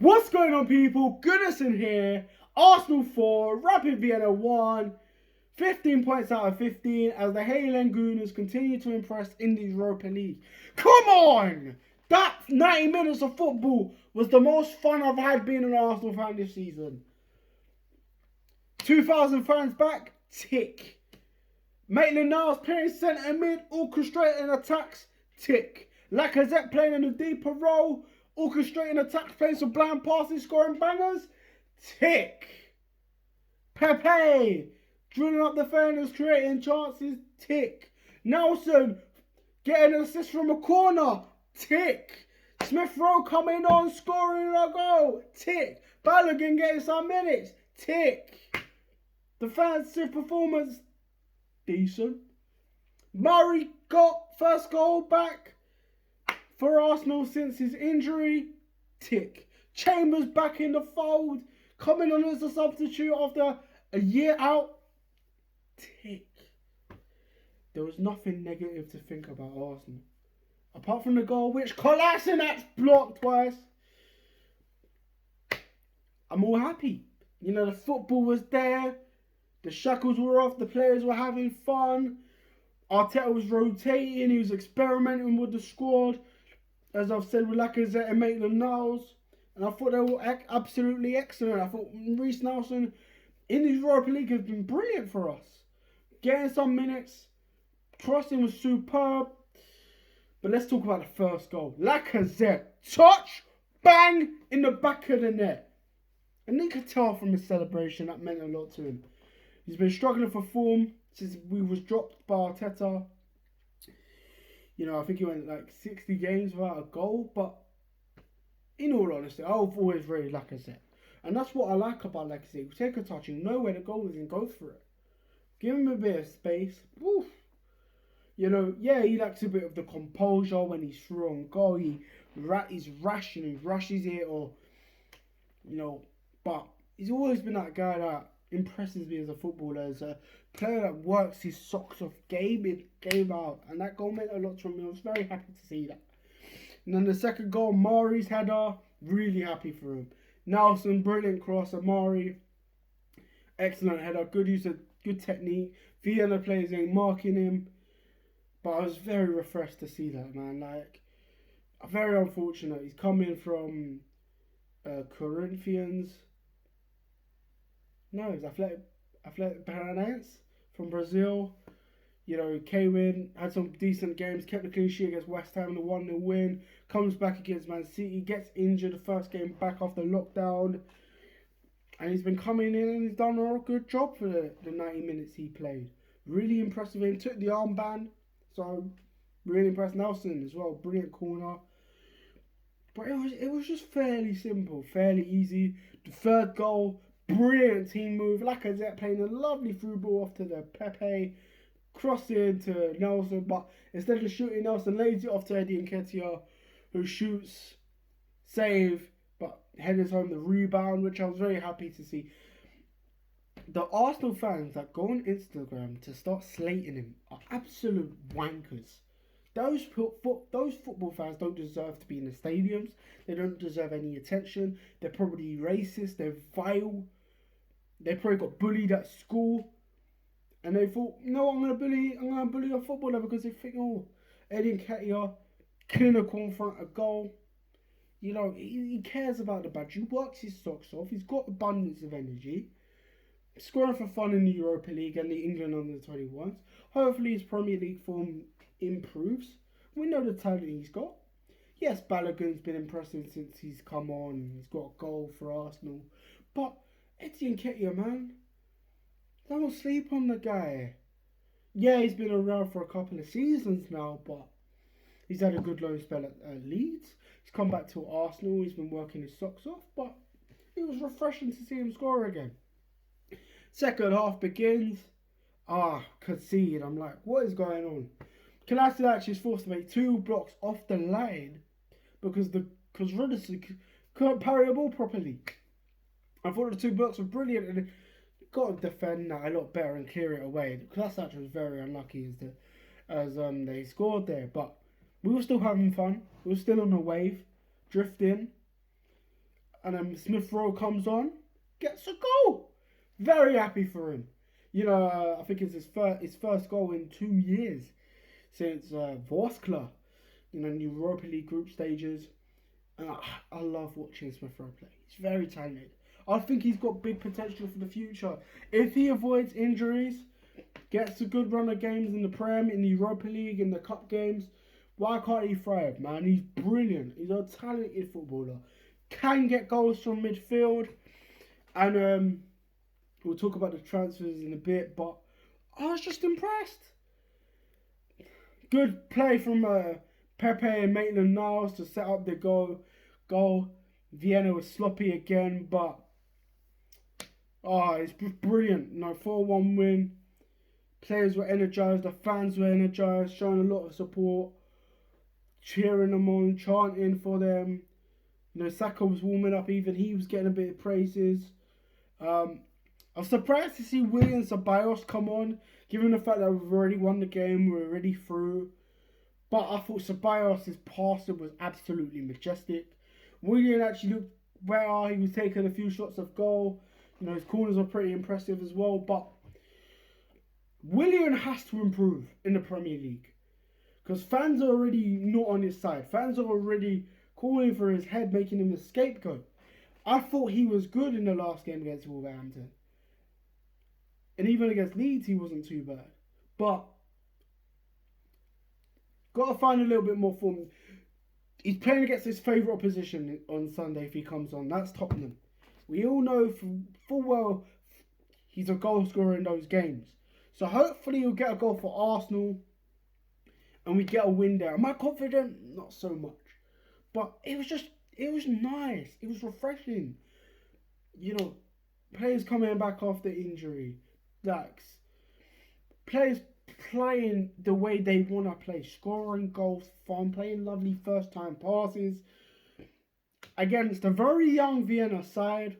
What's going on, people? Goodison here. Arsenal 4, Rapid Vienna 1. 15 points out of 15 as the Halen Gooners continue to impress in the Europa League. Come on! That 90 minutes of football was the most fun I've had being an Arsenal fan this season. 2,000 fans back? Tick. Maitland-Niles playing centre mid, orchestrating attacks? Tick. Lacazette playing in a deeper role, orchestrating attacks, playing some blind passes, scoring bangers? Tick. Pepe drilling up defenders, creating chances? Tick. Nelson getting an assist from a corner? Tick. Smith Rowe coming on, scoring a goal? Tick. Balogun getting some minutes? Tick. Defensive performance? Decent. Murray got first goal back for Arsenal since his injury? Tick. Chambers back in the fold, coming on as a substitute after a year out? Tick. There was nothing negative to think about Arsenal. Apart from the goal, which Kolasinac's blocked twice. I'm all happy. You know, the football was there. The shackles were off. The players were having fun. Arteta was rotating. He was experimenting with the squad. As I've said with Lacazette and Maitland-Niles. And I thought they were absolutely excellent. I thought Reece Nelson in the Europa League has been brilliant for us. Getting some minutes. Crossing was superb. But let's talk about the first goal. Lacazette. Touch. Bang. In the back of the net. And you could tell from his celebration that meant a lot to him. He's been struggling for form since we was dropped by Arteta. You know, I think he went like 60 games without a goal. But in all honesty, I've always rated Lacazette. And that's what I like about Lacazette. You take a touch, you know where the goal is and go for it. Give him a bit of space. Woof. You know, yeah, he lacks a bit of the composure when he's through on goal. He's rash and he rushes it, or, you know, but he's always been that guy that impresses me as a footballer, as a player that works his socks off game in, game out. And that goal meant a lot to me. I was very happy to see that. And then the second goal, Mari's header, really happy for him. Nelson, brilliant cross. Amari, excellent header, good use of good technique. Vienna players in marking him. But I was very refreshed to see that, man. Like, very unfortunate. He's coming from Corinthians. No, it's Athletic Paranaense from Brazil. You know, came had some decent games, kept the clean sheet against West Ham, the 1-0 win. Comes back against Man City, gets injured the first game back after lockdown. And he's been coming in and he's done a good job for the 90 minutes he played. Really impressive. He took the armband. So, really impressed. Nelson as well, brilliant corner. But it was just fairly simple, fairly easy. The third goal, brilliant team move. Lacazette playing a lovely through ball off to the Pepe, crossing to Nelson. But instead of shooting, Nelson lays it off to NKETIAH, who shoots, save, but headers home the rebound, which I was very happy to see. The Arsenal fans that go on Instagram to start slating him are absolute wankers. Those football fans don't deserve to be in the stadiums. They don't deserve any attention. They're probably racist. They're vile. They probably got bullied at school, and they thought, no, I'm gonna bully a footballer because they think, oh, NKETIAH, clinical in front of goal. You know, he cares about the badge. He works his socks off. He's got abundance of energy. Scoring for fun in the Europa League and the England under-21s. Hopefully his Premier League form improves. We know the talent he's got. Yes, Balogun's been impressive since he's come on. He's got a goal for Arsenal. But Etienne Nketiah, man, don't sleep on the guy. Yeah, he's been around for a couple of seasons now, but he's had a good loan spell at Leeds. He's come back to Arsenal. He's been working his socks off, but it was refreshing to see him score again. Second half begins. Concede. I'm like, what is going on? Kolasinac is forced to make 2 blocks off the line because Rudiger couldn't parry a ball properly. I thought the 2 blocks were brilliant and got to defend that a lot better and clear it away. Kolasinac was very unlucky as they scored there, but we were still having fun. We were still on the wave, drifting. and then Smith Rowe comes on, gets a goal. Very happy for him. You know, I think it's his first goal in 2 years since Vorskla, you know, in Europa League group stages. And I love watching Smith Rowe play. He's very talented. I think he's got big potential for the future. If he avoids injuries, gets a good run of games in the Prem, in the Europa League, in the Cup games, why can't he thrive, man? He's brilliant. He's a talented footballer. Can get goals from midfield. And we'll talk about the transfers in a bit, but I was just impressed. Good play from Pepe and Maitland-Niles to set up the goal. Vienna was sloppy again, but it's brilliant. 4-1 win. Players were energised, the fans were energised, showing a lot of support, cheering them on, chanting for them. Saka was warming up, even he was getting a bit of praises. I was surprised to see Willian Ceballos come on, given the fact that we've already won the game, we're already through. But I thought Ceballos' passing was absolutely majestic. Willian actually looked better, he was taking a few shots of goal. His corners are pretty impressive as well, but Willian has to improve in the Premier League. Because fans are already not on his side. Fans are already calling for his head, making him a scapegoat. I thought he was good in the last game against Wolverhampton. And even against Leeds, he wasn't too bad. But got to find a little bit more form. He's playing against his favourite opposition on Sunday if he comes on. That's Tottenham. We all know full well he's a goal scorer in those games. So hopefully he'll get a goal for Arsenal and we get a win there. Am I confident? Not so much. But it was nice. It was refreshing. Players coming back after injury. Players playing the way they want to play. Scoring goals, fun, playing lovely first time passes. Against a very young Vienna side.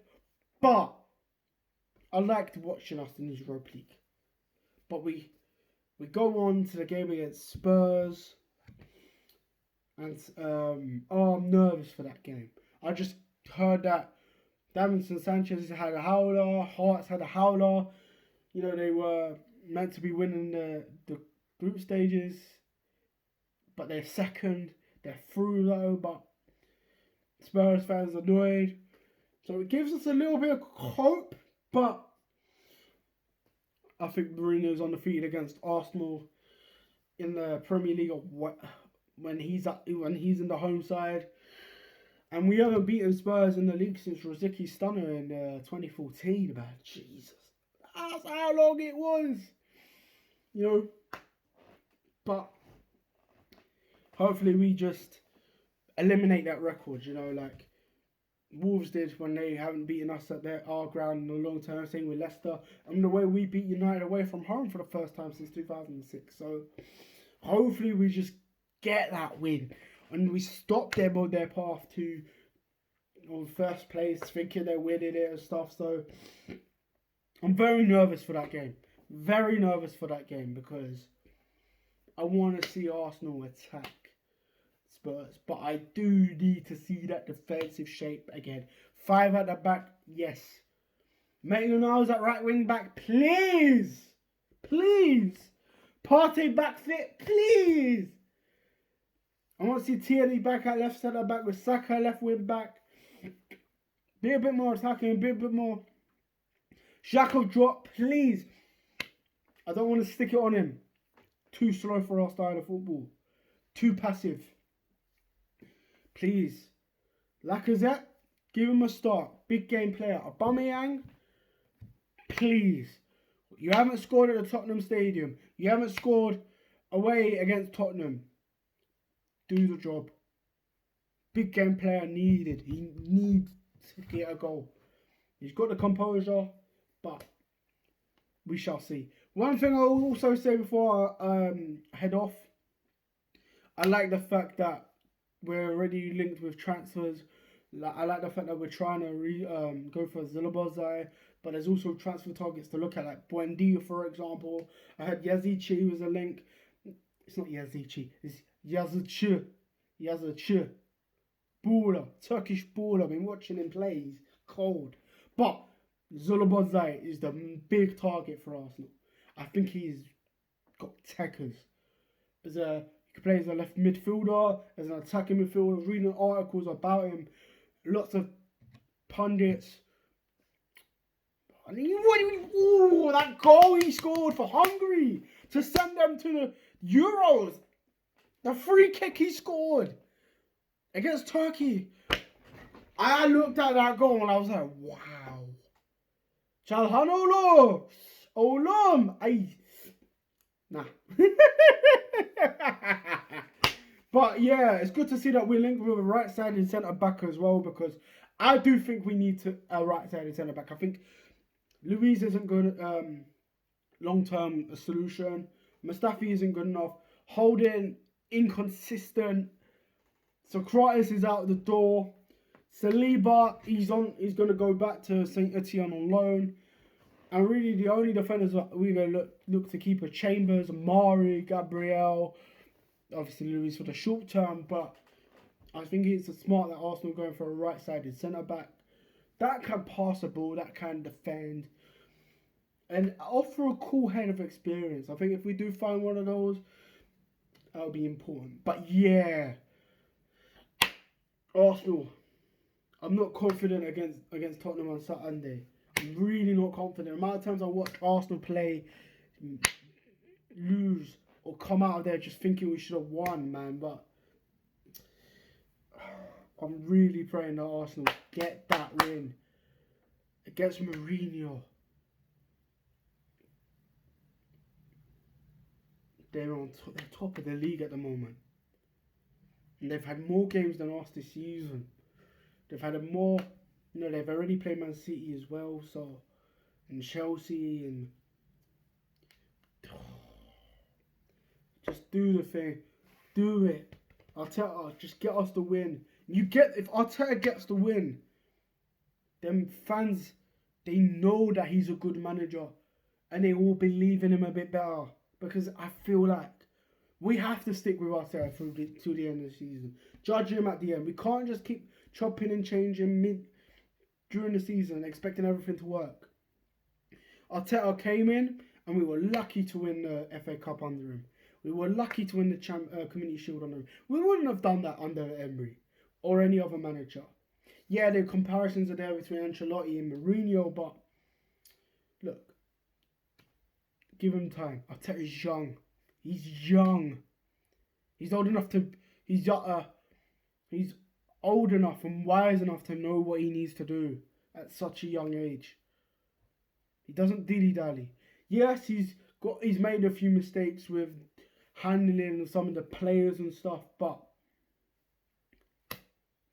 But I liked watching us in the Europa League. But we go on to the game against Spurs. And I'm nervous for that game. I just heard that Davinson Sanchez had a howler, Hearts had a howler. They were meant to be winning the group stages, but they're second. They're through though, but Spurs fans are annoyed. So it gives us a little bit of hope, but I think Mourinho's undefeated against Arsenal in the Premier League when he's in the home side. And we haven't beaten Spurs in the league since Rosicky Stunner in 2014, man. Jesus. That's how long it was. But hopefully we just eliminate that record, like Wolves did when they haven't beaten us at our ground in a long time. Same with Leicester. And the way we beat United away from home for the first time since 2006. So hopefully we just get that win and we stop them on their path to first place, thinking they're winning it and stuff. So I'm very nervous for that game. Very nervous for that game because I want to see Arsenal attack Spurs. But I do need to see that defensive shape again. 5 at the back, yes. Maitland-Niles at right wing back, please. Please. Partey back fit, please. I want to see Tierney back at left centre back with Saka left wing back. Be a bit more attacking, be a bit more. Xhaka drop, please. I don't want to stick it on him. Too slow for our style of football. Too passive. Please. Lacazette, give him a start. Big game player. Aubameyang, please. You haven't scored at the Tottenham Stadium. You haven't scored away against Tottenham. Do the job. Big game player needed. He needs to get a goal. He's got the composure, but we shall see. One thing I'll also say before I head off, I like the fact that we're already linked with transfers. I like the fact that we're trying to go for Zilabozai, but there's also transfer targets to look at, like Buendia, for example. I had Yazici was a link. It's not Yazici, it's Yazici. baller, Turkish baller. I've been watching him play. He's cold. But Zulabozai is the big target for Arsenal. I think he's got techers. He can play as a left midfielder, as an attacking midfielder. I was reading articles about him. Lots of pundits. Ooh, that goal he scored for Hungary to send them to the Euros. The free kick he scored against Turkey. I looked at that goal and I was like, wow. Çalhanoğlu. Oğlum. Nah. But yeah, it's good to see that we're linked with a right-sided centre-back as well, because I do think we need a right-sided centre-back. I think Luiz isn't good long-term solution. Mustafi isn't good enough. Holding, inconsistent. Socrates is out the door. Saliba, he's going to go back to St. Etienne on loan. And really, the only defenders that we're going to look to keep are Chambers, Mari, Gabriel, obviously Luiz for the short term. But I think it's smart that Arsenal are going for a right-sided centre-back that can pass the ball, that can defend, and offer a cool head of experience. I think if we do find one of those, that'll be important. But yeah, Arsenal, I'm not confident against Tottenham on Saturday. I'm really not confident. The amount of times I watch Arsenal play, lose, or come out of there just thinking we should have won, man. But I'm really praying that Arsenal get that win against Mourinho. They're top of the league at the moment. And they've had more games than us this season. They've had they've already played Man City as well, and Chelsea, and just do the thing. Do it. Arteta, just get us the win. If Arteta gets the win, then fans, they know that he's a good manager, and they will believe in him a bit better. Because I feel like we have to stick with Arteta to the end of the season. Judge him at the end. We can't just keep chopping and changing during the season, expecting everything to work. Arteta came in, and we were lucky to win the FA Cup under him. We were lucky to win the Community Shield under him. We wouldn't have done that under Emery or any other manager. Yeah, the comparisons are there between Ancelotti and Mourinho, but look, give him time. Arteta's young. He's young. He's old enough to. He's old enough and wise enough to know what he needs to do at such a young age. He doesn't dilly-dally. Yes, he's made a few mistakes with handling some of the players and stuff, but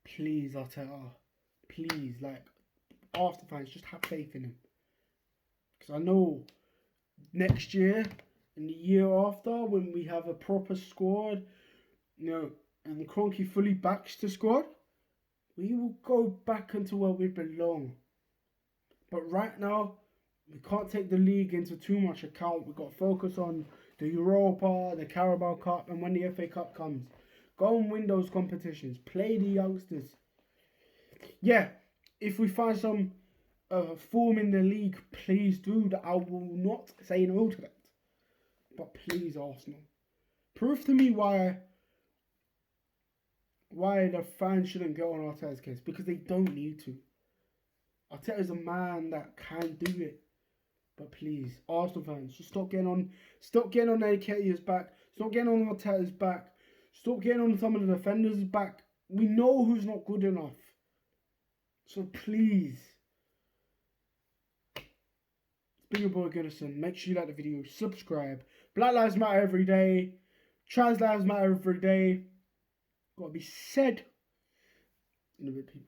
please, Arteta, please, Arsenal fans, just have faith in him. Because I know next year and the year after, when we have a proper squad, and Kroenke fully backs the squad, we will go back into where we belong. But right now, we can't take the league into too much account. We've got to focus on the Europa, the Carabao Cup, and when the FA Cup comes, go and win those competitions. Play the youngsters. Yeah, if we find some form in the league, please do that. I will not say no to that. But please, Arsenal, prove to me why the fans shouldn't get on Arteta's case, because they don't need to. Arteta is a man that can do it. But please, Arsenal fans, just stop getting on NKETIAH's back. Stop getting on Arteta's back. Stop getting on some of the defenders' back. We know who's not good enough. So please, it's been your boy Goodison. Make sure you like the video, subscribe. Black Lives Matter every day. Trans Lives Matter every day. Gotta be said in a bit, people.